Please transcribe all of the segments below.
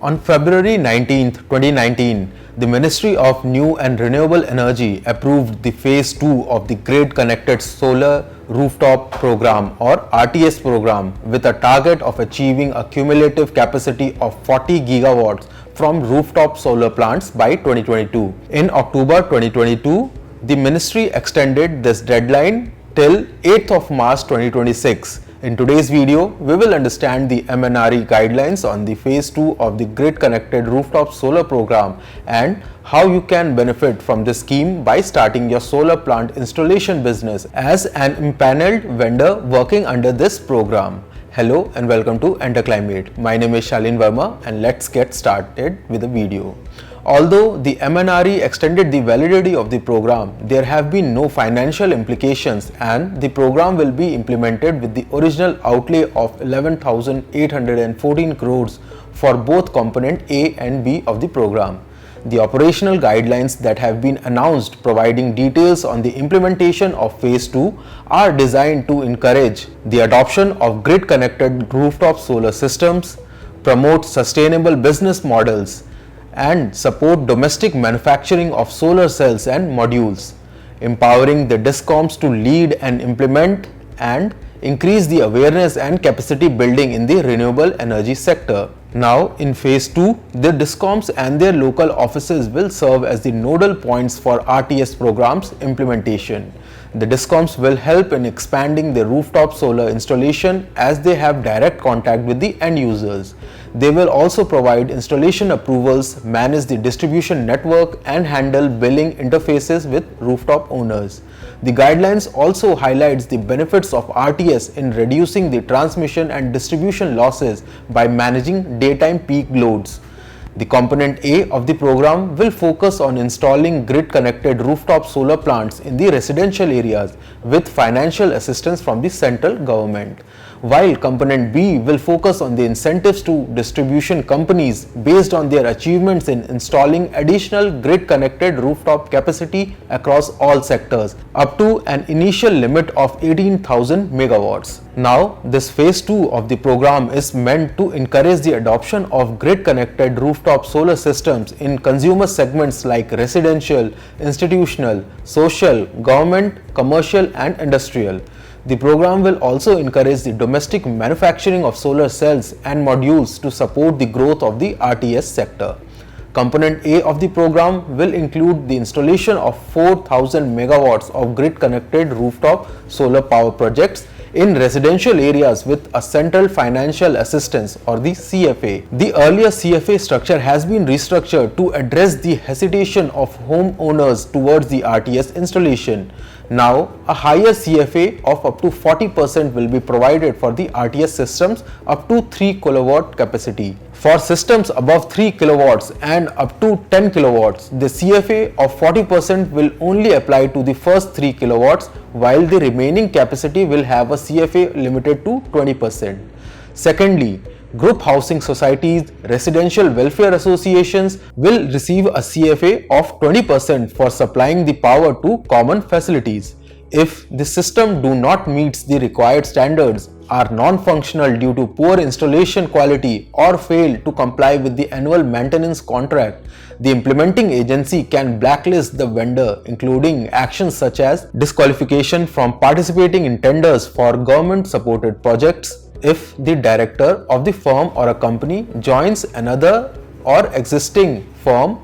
On February 19, 2019, the Ministry of New and Renewable Energy approved the Phase 2 of the Grid Connected Solar Rooftop Program or RTS program with a target of achieving a cumulative capacity of 40 gigawatts from rooftop solar plants by 2022. In October 2022, the Ministry extended this deadline till 8th of March 2026. In today's video, we will understand the MNRE guidelines on the Phase 2 of the Grid Connected Rooftop Solar Program and how you can benefit from this scheme by starting your solar plant installation business as an empaneled vendor working under this program. Hello and welcome to Enterclimate. My name is Shalin Verma and let's get started with the video. Although the MNRE extended the validity of the program, there have been no financial implications and the program will be implemented with the original outlay of 11,814 crores for both component A and B of the program. The operational guidelines that have been announced providing details on the implementation of Phase 2 are designed to encourage the adoption of grid-connected rooftop solar systems, promote sustainable business models, and support domestic manufacturing of solar cells and modules, empowering the DISCOMs to lead and implement and increase the awareness and capacity building in the renewable energy sector. Now, in Phase 2, the DISCOMs and their local offices will serve as the nodal points for RTS programs implementation. The DISCOMs will help in expanding the rooftop solar installation as they have direct contact with the end users. They will also provide installation approvals, manage the distribution network and handle billing interfaces with rooftop owners. The guidelines also highlights the benefits of RTS in reducing the transmission and distribution losses by managing daytime peak loads. The component A of the program will focus on installing grid-connected rooftop solar plants in the residential areas with financial assistance from the central government, while component B will focus on the incentives to distribution companies based on their achievements in installing additional grid-connected rooftop capacity across all sectors up to an initial limit of 18,000 megawatts. Now, this Phase 2 of the program is meant to encourage the adoption of grid-connected rooftop solar systems in consumer segments like residential, institutional, social, government, commercial and industrial. The program will also encourage the domestic manufacturing of solar cells and modules to support the growth of the RTS sector. Component A of the program will include the installation of 4,000 megawatts of grid-connected rooftop solar power projects in residential areas with a central financial assistance or the CFA. The earlier CFA structure has been restructured to address the hesitation of homeowners towards the RTS installation. Now, a higher CFA of up to 40% will be provided for the RTS systems up to 3 kilowatt capacity. For systems above 3 kilowatts and up to 10 kilowatts, the CFA of 40% will only apply to the first 3 kilowatts, while the remaining capacity will have a CFA limited to 20%. Secondly, group housing societies, residential welfare associations will receive a CFA of 20% for supplying the power to common facilities. If the system do not meet the required standards, are non-functional due to poor installation quality or fail to comply with the annual maintenance contract, the implementing agency can blacklist the vendor, including actions such as disqualification from participating in tenders for government-supported projects. If the director of the firm or a company joins another or existing firm,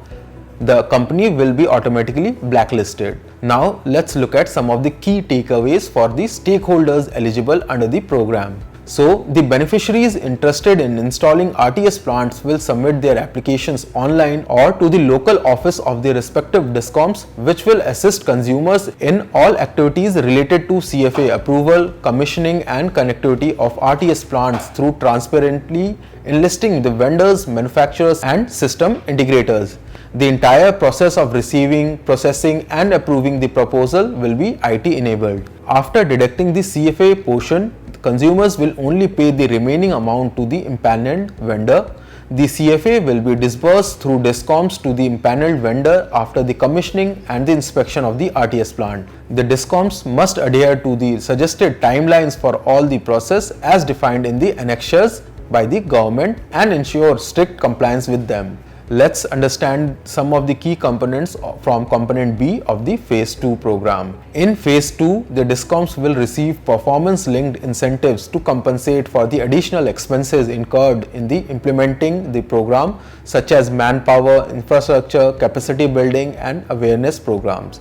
the company will be automatically blacklisted. Now let's look at some of the key takeaways for the stakeholders eligible under the program. So, the beneficiaries interested in installing RTS plants will submit their applications online or to the local office of the respective DISCOMs, which will assist consumers in all activities related to CFA approval, commissioning and connectivity of RTS plants through transparently enlisting the vendors, manufacturers and system integrators. The entire process of receiving, processing and approving the proposal will be IT enabled. After deducting the CFA portion, consumers will only pay the remaining amount to the empanelled vendor. The CFA will be disbursed through DISCOMs to the empanelled vendor after the commissioning and the inspection of the RTS plant. The DISCOMs must adhere to the suggested timelines for all the process as defined in the annexures by the government and ensure strict compliance with them. Let's understand some of the key components from component B of the phase 2 program. In phase 2, the DISCOMs will receive performance linked incentives to compensate for the additional expenses incurred in the implementing the program, such as manpower, infrastructure, capacity building and awareness programs.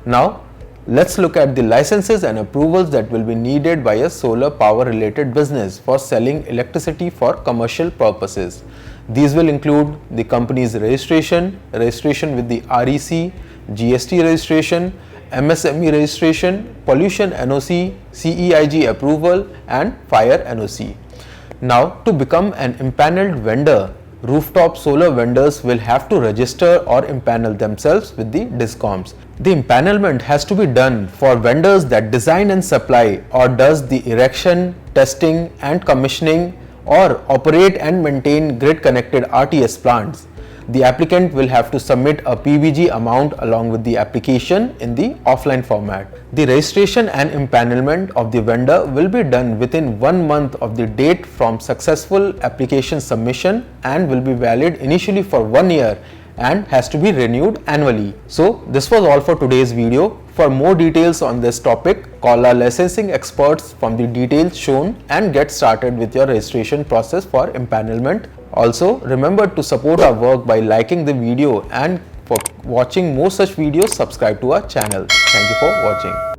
Now let's look at the licenses and approvals that will be needed by a solar power related business for selling electricity for commercial purposes. These will include the company's registration with the REC, GST registration, MSME registration, pollution NOC, CEIG approval and fire NOC. Now, to become an empaneled vendor, rooftop solar vendors will have to register or empanel themselves with the DISCOMs. The empanelment has to be done for vendors that design and supply or does the erection, testing and commissioning or operate and maintain grid connected RTS plants. The applicant will have to submit a PBG amount along with the application in the offline format. The registration and empanelment of the vendor will be done within 1 month of the date from successful application submission and will be valid initially for 1 year and has to be renewed annually. So this was all for today's video. For more details on this topic, call our licensing experts from the details shown and get started with your registration process for empanelment. Also, remember to support our work by liking the video, and for watching more such videos, subscribe to our channel. Thank you for watching.